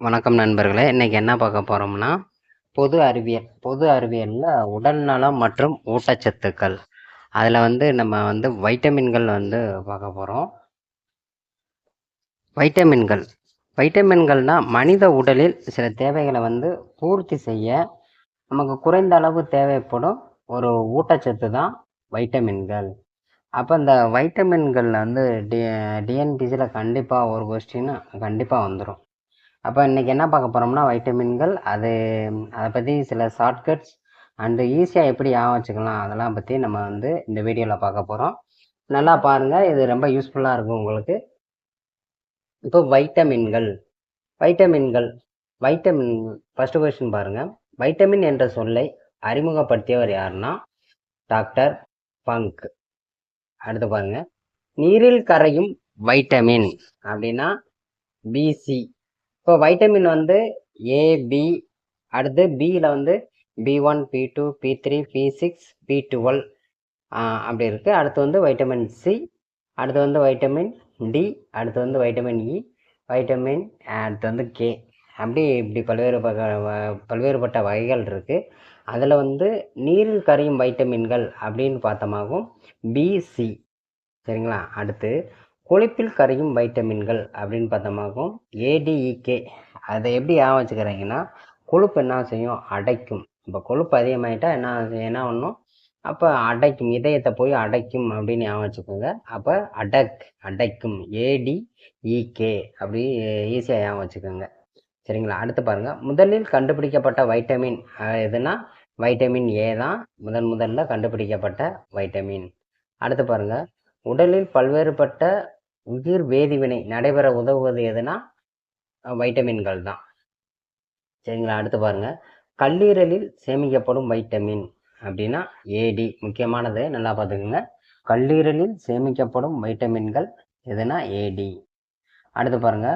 வணக்கம் நண்பர்களே. இன்னைக்கு என்ன பார்க்க போறோம்னா, பொது அறிவியல்ல உடல் நலம் மற்றும் ஊட்டச்சத்துக்கள். அதுல நம்ம வைட்டமின்கள் பார்க்க போறோம். வைட்டமின்கள் வைட்டமின்கள்னா மனித உடலில் சில தேவைகளை பூர்த்தி செய்ய நமக்கு குறைந்த அளவு தேவைப்படும் ஒரு ஊட்டச்சத்து தான் வைட்டமின்கள். அப்ப இந்த வைட்டமின்கள்ல டி டிஎன்பிசில கண்டிப்பா ஒரு கொஸ்டின் கண்டிப்பா வந்துரும். அப்போ இன்னைக்கு என்ன பார்க்க போறோம்னா வைட்டமின்கள் அதை பற்றி சில ஷார்ட்கட்ஸ் அண்டு ஈஸியாக எப்படி ஞாபகம் வச்சுக்கலாம் அதெல்லாம் பற்றி நம்ம இந்த வீடியோவில் பார்க்க போகிறோம். நல்லா பாருங்க, இது ரொம்ப யூஸ்ஃபுல்லாக இருக்கும் உங்களுக்கு. இப்போ வைட்டமின்கள் வைட்டமின்கள் வைட்டமின் ஃபர்ஸ்ட் கொஸ்டின் பாருங்க. வைட்டமின் என்ற சொல்லை அறிமுகப்படுத்தியவர் யாருன்னா டாக்டர் பங்க். அடுத்து பாருங்க, நீரில் கரையும் வைட்டமின் அப்படின்னா பிசி. இப்போ வைட்டமின் ஏபி, அடுத்து பியில் பி1, பி2, பி3, பி6, பி12 அப்படி இருக்குது. அடுத்து வைட்டமின் சி, அடுத்து வைட்டமின் டி, அடுத்து வைட்டமின் இ, வைட்டமின் அடுத்து கே, இப்படி பல்வேறுபட்ட வகைகள் இருக்குது. அதில் நீரில் கரையும் வைட்டமின்கள் அப்படின்னு பார்த்தோமாகும் பிசி. சரிங்களா? அடுத்து கொழுப்பில் கரையும் வைட்டமின்கள் அப்படின்னு பார்த்தோமாக்கும் ஏடிஇகே. அதை எப்படி ஞாபகம் வச்சுக்கிறீங்கன்னா, கொழுப்பு என்ன செய்யும்? அடைக்கும். இப்போ கொழுப்பு அதிகமாகிட்டா என்ன பண்ணும்? அப்போ அடைக்கும், இதயத்தை போய் அடைக்கும் அப்படின்னு ஞாபகம் வச்சுக்கோங்க. அப்போ அடைக்கும், ஏடிஇகே அப்படி ஈஸியாக ஞாபகம் வச்சுக்கோங்க. சரிங்களா? அடுத்து பாருங்க, முதலில் கண்டுபிடிக்கப்பட்ட வைட்டமின் எதுனா வைட்டமின் ஏ தான் முதல்ல கண்டுபிடிக்கப்பட்ட வைட்டமின். அடுத்து பாருங்க, உடலில் பல்வேறுபட்ட உயிர் வேதிவினை நடைபெற உதவுவது எதுனா வைட்டமின்கள் தான். சரிங்களா? அடுத்து பாருங்க, கல்லீரலில் சேமிக்கப்படும் வைட்டமின் அப்படின்னா ஏடி. முக்கியமானது, நல்லா பார்த்துக்குங்க. கல்லீரலில் சேமிக்கப்படும் வைட்டமின்கள் எதுனா ஏடி. அடுத்து பாருங்க,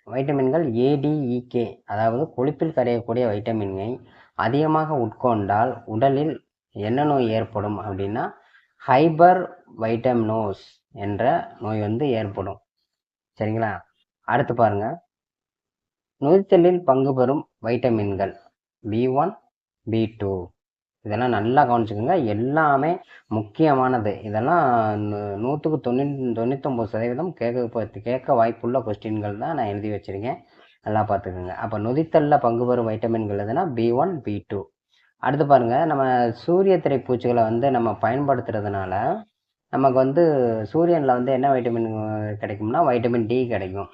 வைட்டமின்கள் ஏடிஇகே, அதாவது கொழுப்பில் கரையக்கூடிய வைட்டமினை அதிகமாக உட்கொண்டால் உடலில் என்ன நோய் ஏற்படும் அப்படின்னா ஹைபர் வைட்டமினோஸ் என்ற நோய் ஏற்படும். சரிங்களா? அடுத்து பாருங்க, நொதித்தலில் பங்கு பெறும் வைட்டமின்கள் பி1, பி2. இதெல்லாம் நல்லா கவனிச்சுக்கோங்க, எல்லாமே முக்கியமானது. இதெல்லாம் 99% கேட்க வாய்ப்புள்ள கொஸ்டின்கள் தான் நான் எழுதி வச்சிருக்கேன். நல்லா பார்த்துக்கோங்க. அப்போ நொதித்தலில் பங்கு பெறும் வைட்டமின்கள் எதுனா பி1, பி2. அடுத்து பாருங்க, நம்ம சூரிய திரைப்பூச்சிகளை நம்ம பயன்படுத்துறதுனால நமக்கு சூரியனில் என்ன வைட்டமின் கிடைக்கும்னா வைட்டமின் டி கிடைக்கும்.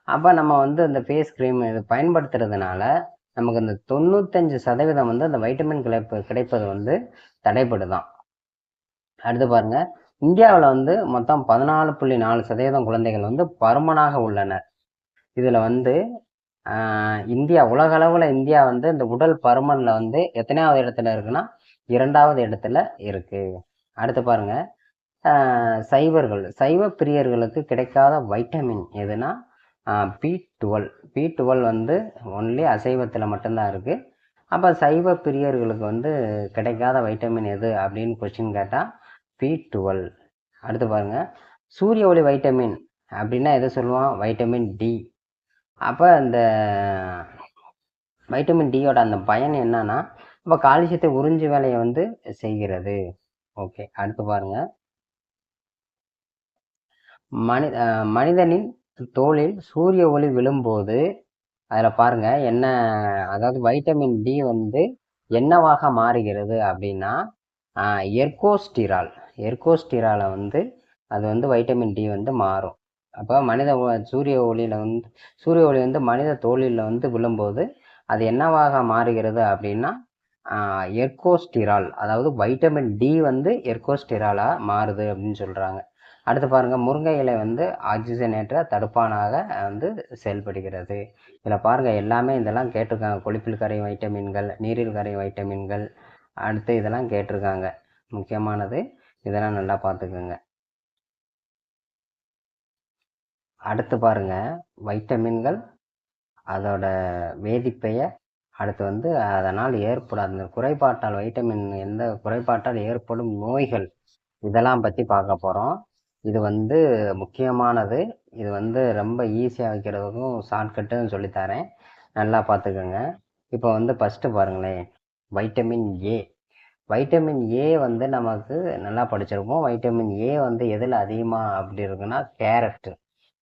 அப்போ நம்ம அந்த ஃபேஸ் க்ரீம் இது பயன்படுத்துறதுனால நமக்கு இந்த 95% அந்த வைட்டமின் கிடைப்பது தடைப்படுதான். அடுத்து பாருங்க, இந்தியாவில் மொத்தம் 14.4% குழந்தைகள் பருமனாக உள்ளனர். இதில் இந்தியா உலக அளவில் இந்தியா இந்த உடல் பருமனில் எத்தனையாவது இடத்துல இருக்குன்னா 2வது இடத்துல இருக்கு. அடுத்து பாருங்க, சைவ பிரியர்களுக்கு கிடைக்காத வைட்டமின் எதுனா பி12 ஒன்லி அசைவத்தில் மட்டும்தான் இருக்குது. அப்போ சைவ பிரியர்களுக்கு கிடைக்காத வைட்டமின் எது அப்படின்னு கொஸ்டின் கேட்டால் பி12. அடுத்து பாருங்க, சூரிய ஒளி வைட்டமின் அப்படின்னா எதை சொல்லுவோம்? Vitamin D. அப்போ இந்த வைட்டமின் டியோட அந்த பயன் என்னன்னா, இப்போ கால்சியத்தை உறிஞ்சு வேலையை செய்கிறது. ஓகே. அடுத்து பாருங்க, மனிதனின் தோலில் சூரிய ஒளி விழும்போது அதில் பாருங்க என்ன, அதாவது வைட்டமின் டி என்னவாக மாறுகிறது அப்படின்னா எர்கோஸ்டிராலை அது வைட்டமின் டி மாறும். அப்போ சூரிய ஒளி மனித தோலில் விழும்போது அது என்னவாக மாறுகிறது அப்படின்னா எர்கோஸ்டிரால், அதாவது வைட்டமின் டி எர்கோஸ்டிராலா மாறுது அப்படின்னு சொல்றாங்க. அடுத்து பாருங்க, முருங்கை இலை ஆக்சிஜனேற்ற தடுப்பானாக செயல்படுகிறது. இதில் பாருங்க எல்லாமே இதெல்லாம் கேட்டிருக்காங்க. கொழுப்பில் கரையும் வைட்டமின்கள், நீரில் கரையும் வைட்டமின்கள், அடுத்து இதெல்லாம் கேட்டிருக்காங்க. முக்கியமானது, இதெல்லாம் நல்லா பார்த்துக்கோங்க. அடுத்து பாருங்க, வைட்டமின்கள் அதோட வேதிப்பெயர், அடுத்து அதனால் ஏற்படாத அந்த குறைபாட்டால் எந்த குறைபாட்டால் ஏற்படும் நோய்கள், இதெல்லாம் பற்றி பார்க்க போகிறோம். இது வந்து முக்கியமானது. இது வந்து ரொம்ப ஈஸியாக வைக்கிறதுக்கும் ஷார்ட்கட்டுன்னு சொல்லித்தரேன். நல்லா பார்த்துக்கோங்க. இப்போ வந்து ஃபஸ்ட்டு பாருங்களேன், வைட்டமின் ஏ. வைட்டமின் ஏ வந்து நமக்கு நல்லா படிச்சிருப்போம். வைட்டமின் ஏ வந்து எதில் அதிகமாக அப்படி இருக்குன்னா கேரட்டு.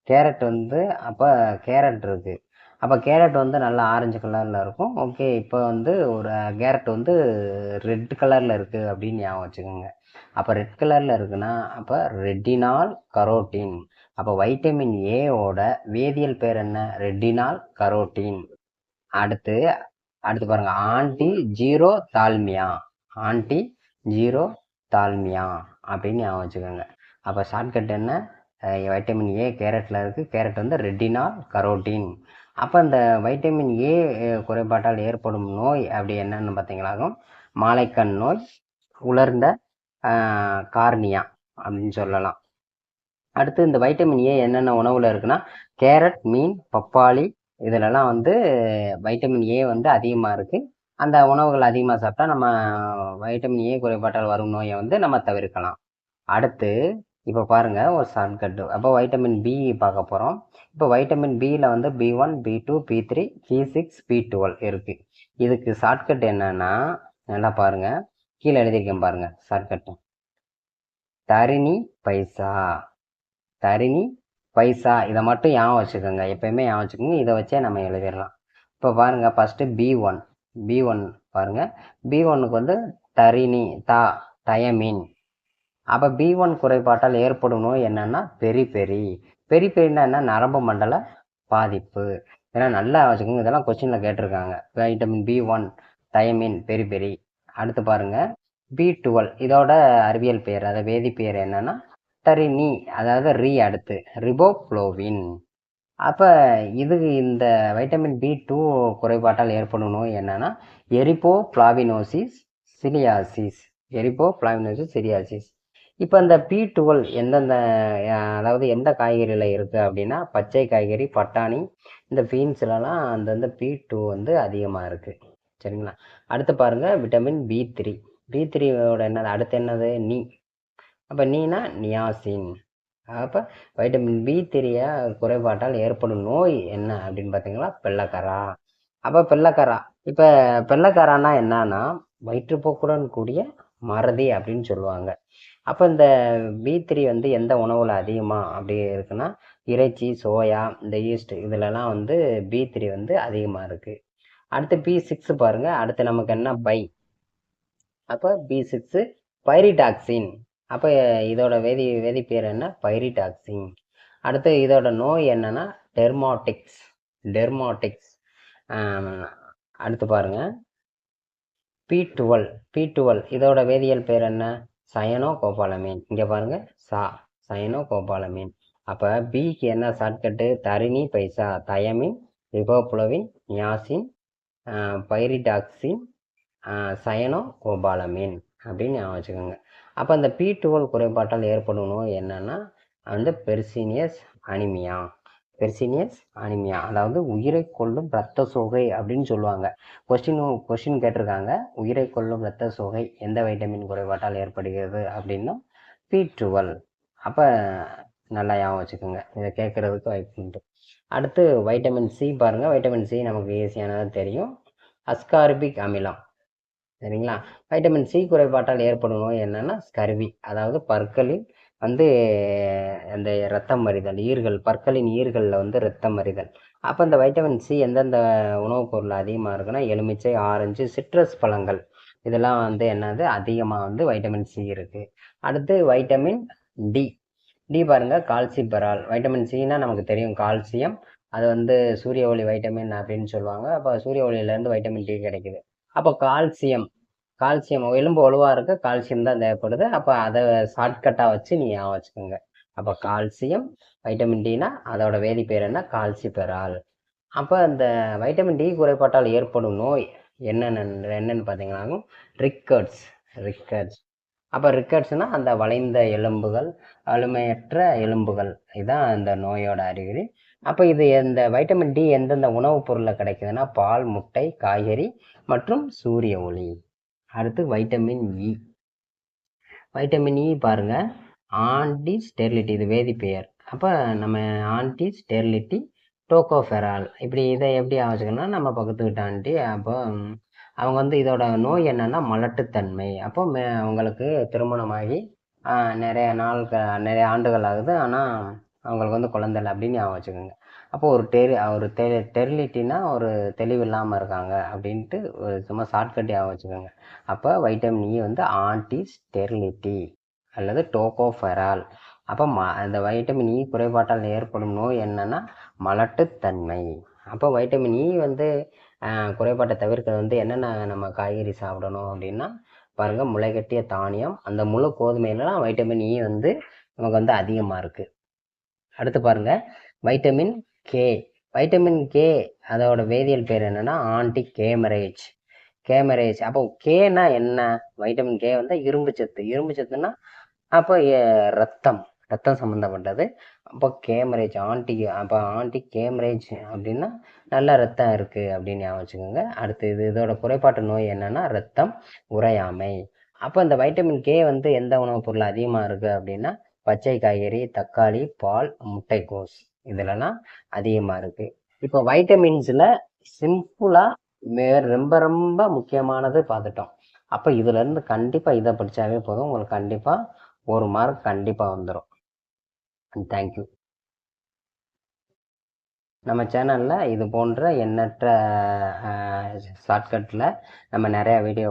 கேரட் வந்து அப்போ கேரட் இருக்குது. அப்போ கேரட் வந்து நல்லா ஆரஞ்சு கலரில் இருக்கும். ஓகே, இப்போ வந்து ஒரு கேரட் வந்து ரெட் கலரில் இருக்குது அப்படின்னு ஞாபகம் வச்சுக்கோங்க. அப்போ ரெட் கலரில் இருக்குன்னா அப்போ ரெட்டினால் கரோட்டின். அப்போ வைட்டமின் ஏவோட வேதியியல் பேர் என்ன? Retinal carotene. அடுத்து அடுத்து பாருங்க, anti zero Dalmia. Anti zero Dalmia அப்படின்னு ஞாபகம் வச்சுக்கோங்க. அப்போ ஷார்ட்கட் என்ன? வைட்டமின் ஏ கேரட்டில் இருக்குது. கேரட் வந்து ரெட்டினால் கரோட்டின். அப்போ இந்த வைட்டமின் ஏ குறைபாட்டால் ஏற்படும் நோய் அப்படி என்னன்னு பார்த்தீங்களாகும், மாலைக்கண் நோய், உலர்ந்த கார்னியா அப்படின்னு சொல்லலாம். அடுத்து இந்த வைட்டமின் ஏ என்னென்ன உணவில் இருக்குன்னா கேரட், மீன், பப்பாளி இதிலெல்லாம் வந்து வைட்டமின் ஏ வந்து அதிகமாக இருக்குது. அந்த உணவுகள் அதிகமாக சாப்பிட்டா நம்ம வைட்டமின் ஏ குறைபாட்டால் வரும் நோயை வந்து நம்ம தவிர்க்கலாம். அடுத்து இப்போ பாருங்கள் ஒரு ஷார்ட்கட்டு. அப்போ வைட்டமின் பி பார்க்க போகிறோம். இப்போ வைட்டமின் பியில் வந்து B1, B2, B3, B6, B12 இருக்குது. இதுக்கு ஷார்ட்கட் என்னன்னா நல்லா பாருங்கள், கீழே எழுதியிருக்கேன் பாருங்கள் ஷார்ட்கட்டு. தரிணி பைசா. தரிணி பைசா இதை மட்டும் ஞாபகம் வச்சுக்கோங்க, எப்பயுமே ஞாபகம் வச்சுக்கோங்க. இதை வச்சே நம்ம எழுதிடலாம். இப்போ பாருங்கள் ஃபஸ்ட்டு B1 பாருங்கள். B1க்கு வந்து தரிணி தயமின். அப்போ B1 குறைபாட்டால் ஏற்படும் நோய் என்னன்னா பெரிபெரினா என்ன? நரம்பு மண்டல பாதிப்பு. இதெல்லாம் நல்லா வச்சுக்கோங்க, இதெல்லாம் கொஸ்டினில் கேட்டிருக்காங்க. வைட்டமின் B1 தயமின் பெரி. அடுத்து பாருங்க B12, இதோட அறிவியல் பெயர், அதை வேதிப்பெயர் என்னன்னா தரினி, அதாவது அடுத்து ரிபோஃப்ளோவின். அப்போ இந்த வைட்டமின் B2 குறைபாட்டால் ஏற்படும் நோய் என்னன்னா எரிபோஃப்ளாவினோசிஸ் சிலியாசிஸ். இப்போ இந்த B12 அதாவது எந்த காய்கறியில் இருக்குது அப்படின்னா பச்சை காய்கறி, பட்டாணி, இந்த பீன்ஸ்லலாம் அந்தந்த B2 வந்து அதிகமாக இருக்குது. சரிங்களா? அடுத்து பாருங்கள் விட்டமின் B3யோட அடுத்து என்னது? அப்போ நீனா நியாசின். அப்போ வைட்டமின் B3 குறைபாட்டால் ஏற்படும் நோய் என்ன அப்படின்னு பார்த்தீங்கன்னா பெல்லக்கரா. அப்போ பெல்லக்கரா, இப்போ பெல்லக்கரானா என்னன்னா வயிற்றுப்போக்குடன் கூடிய மறதி அப்படின்னு சொல்லுவாங்க. அப்போ இந்த B3 வந்து எந்த உணவில் அதிகமாக அப்படி இருக்குன்னா இறைச்சி, சோயா, இந்த ஈஸ்ட் இதிலலாம் வந்து B3 வந்து அதிகமாக இருக்குது. அடுத்து B6 பாருங்கள். அடுத்து நமக்கு என்ன? அப்போ B6 பைரிடாக்சின். அப்போ இதோட வேதிப்பேர் என்ன? பைரிடாக்சின். அடுத்து இதோட நோய் என்னன்னா டெர்மாட்டிக்ஸ். அடுத்து பாருங்க P12 இதோட வேதியியல் பேர் என்ன? சயனோகோபாலமீன். இங்கே பாருங்க சயனோகோபாலமீன். அப்போ பிக்கு என்ன ஷார்ட்கட்டு? தரிணி பைசா, தயமின், ரிபோஃப்ளோவின், நியாசின், பைரிடாக்சின், சயனோகோபாலமீன் அப்படின்னு ஞாபகம் வச்சுக்கோங்க. அப்போ அந்த P12 குறைபாட்டால் ஏற்படும் நோய் என்னன்னா வந்து பெர்சீனியஸ் அனிமியா, அதாவது உயிரை கொல்லும் இரத்த சோகை அப்படின்னு சொல்லுவாங்க. கொஸ்டின் கேட்டிருக்காங்க, உயிரை கொல்லும் இரத்த சோகை எந்த வைட்டமின் குறைபாட்டால் ஏற்படுகிறது அப்படின்னா P12. அப்போ நல்லா ஞாபகம் வச்சுக்கோங்க, இதை கேட்குறதுக்கு வாய்ப்பு உண்டு. அடுத்து வைட்டமின் சி பாருங்கள். வைட்டமின் சி நமக்கு ஈஸியானது தெரியும், அஸ்கார்பிக் அமிலம். சரிங்களா? வைட்டமின் சி குறைபாட்டால் ஏற்படும் நோய் என்னன்னா ஸ்கர்வி, அதாவது பற்களில் வந்து அந்த இரத்தம் மறிதல், பற்களின் ஈர்களில் வந்து இரத்தம் மறிதல். அப்போ இந்த வைட்டமின் சி எந்தெந்த உணவுப் பொருள் அதிகமாக இருக்குன்னா எலுமிச்சை, ஆரஞ்சு, சிட்ரஸ் பழங்கள் இதெல்லாம் வந்து என்னது அதிகமாக வந்து வைட்டமின் சி இருக்குது. அடுத்து வைட்டமின் டி பாருங்க, கால்சிபெரால். வைட்டமின் சின்னா நமக்கு தெரியும் கால்சியம், அது வந்து சூரிய ஒளி வைட்டமின் அப்படின்னு சொல்லுவாங்க. அப்போ சூரிய ஒளியிலேருந்து வைட்டமின் டி கிடைக்குது. அப்போ கால்சியம் எலும்பு வலுவாக இருக்க கால்சியம் தான் தேவைப்படுது. அப்போ அதை ஷார்ட்கட்டாக வச்சு நீங்கள் ஞாபகம் வச்சுக்கோங்க. அப்போ கால்சியம், வைட்டமின் டினா அதோட வேதிப்பேர் என்ன? கால்சிபெரால். அப்போ இந்த வைட்டமின் டி குறைபாட்டால் ஏற்படும் நோய் என்னென்னு பார்த்தீங்கன்னா ரிக்கர்ட்ஸ். அப்போ ரிக்கர்ட்ஸ்னால் அந்த வளைந்த எலும்புகள், வலிமையற்ற எலும்புகள், இதுதான் இந்த நோயோட அறிகுறி. அப்போ இது இந்த வைட்டமின் டி எந்தெந்த உணவுப் பொருளில் கிடைக்குதுன்னா பால், முட்டை, காய்கறி மற்றும் சூரிய ஒளி. அடுத்து வைட்டமின் இ பாருங்க, ஆன்டி ஸ்டெரிலிட்டி இது வேதிப்பெயர். அப்போ நம்ம ஆன்டி ஸ்டெரிலிட்டி டோகோஃபெரால் இப்படி இதை எப்படி ஆச்சுக்கணும்னா நம்ம பக்கத்து வீட்டு ஆண்டி அப்போ அவங்க வந்து இதோட நோய் என்னன்னா மலட்டுத்தன்மை. அப்போ அவங்களுக்கு திருமணமாகி நிறைய நிறைய ஆண்டுகள் ஆகுது, ஆனால் அவங்களுக்கு வந்து குழந்தை இல்லை அப்படின்னு ஞாபகம் வச்சுக்கோங்க. அப்போ ஒரு டெரிலிட்டினா ஒரு தெளிவு இல்லாமல் இருக்காங்க அப்படின்ட்டு சும்மா ஷார்ட்கட் ஞாபகம் வச்சுக்கோங்க. அப்போ வைட்டமின் இ வந்து ஆன்டி ஸ்டெரிலிட்டி அல்லது டோகோஃபெரால். அப்போ அந்த வைட்டமின் இ குறைபாட்டால் ஏற்படும் நோய் என்னன்னா மலட்டுத்தன்மை. அப்போ வைட்டமின் இ வந்து குறைபாட்டை தவிர்க்க வந்து என்னென்ன நம்ம காய்கறி சாப்பிடணும் அப்படின்னா பாருங்கள், முளைகட்டிய தானியம், அந்த முழு கோதுமையிலாம் வைட்டமின் இ வந்து நமக்கு வந்து அதிகமாக இருக்குது. அடுத்து பாருங்கள் வைட்டமின் கே. வைட்டமின் கே அதோட வேதியியல் பேர் என்னென்னா ஆன்டி கேமரேஜ். அப்போ கேனா என்ன? வைட்டமின் கே வந்து இரும்பு சத்துன்னா அப்போ ரத்தம் சம்மந்தப்பட்டது. அப்போ கேமரேஜ் ஆன்டி கேமரேஜ் அப்படின்னா நல்ல ரத்தம் இருக்குது அப்படின்னு ஞாபகம் வச்சுக்கோங்க. அடுத்து இதோட குறைபாட்டு நோய் என்னன்னா ரத்தம் உறையாமை. அப்போ இந்த வைட்டமின் கே வந்து எந்த உணவுப் பொருள் அதிகமாக இருக்குது அப்படின்னா பச்சை காய்கறி, தக்காளி, பால், முட்டைக்கோஸ் இதிலலாம் அதிகமாக இருக்குது. இப்போ வைட்டமின்ஸில் சிம்பிளாக ரொம்ப ரொம்ப முக்கியமானது பார்த்துட்டோம். அப்போ இதுலேருந்து கண்டிப்பாக இதை படித்தாவே போதும், உங்களுக்கு கண்டிப்பாக 1 மார்க் கண்டிப்பாக வந்துடும். தேங்க்யூ. நம்ம சேனலில் இது போன்ற எண்ணற்ற ஷார்ட்கட்டில் நம்ம நிறையா வீடியோ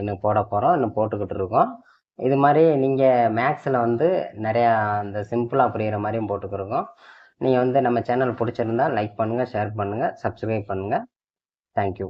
இன்னும் போட போகிறோம், இன்னும் போட்டுக்கிட்டு இருக்கோம். இது மாதிரி நீங்கள் மேக்ஸில் வந்து நிறையா இந்த சிம்பிளாக புரிகிற மாதிரியும் போட்டுக்கிருக்கோம். நீங்கள் வந்து நம்ம சேனல் பிடிச்சிருந்தா லைக் பண்ணுங்கள், ஷேர் பண்ணுங்கள், சப்ஸ்கிரைப் பண்ணுங்கள். தேங்க்யூ.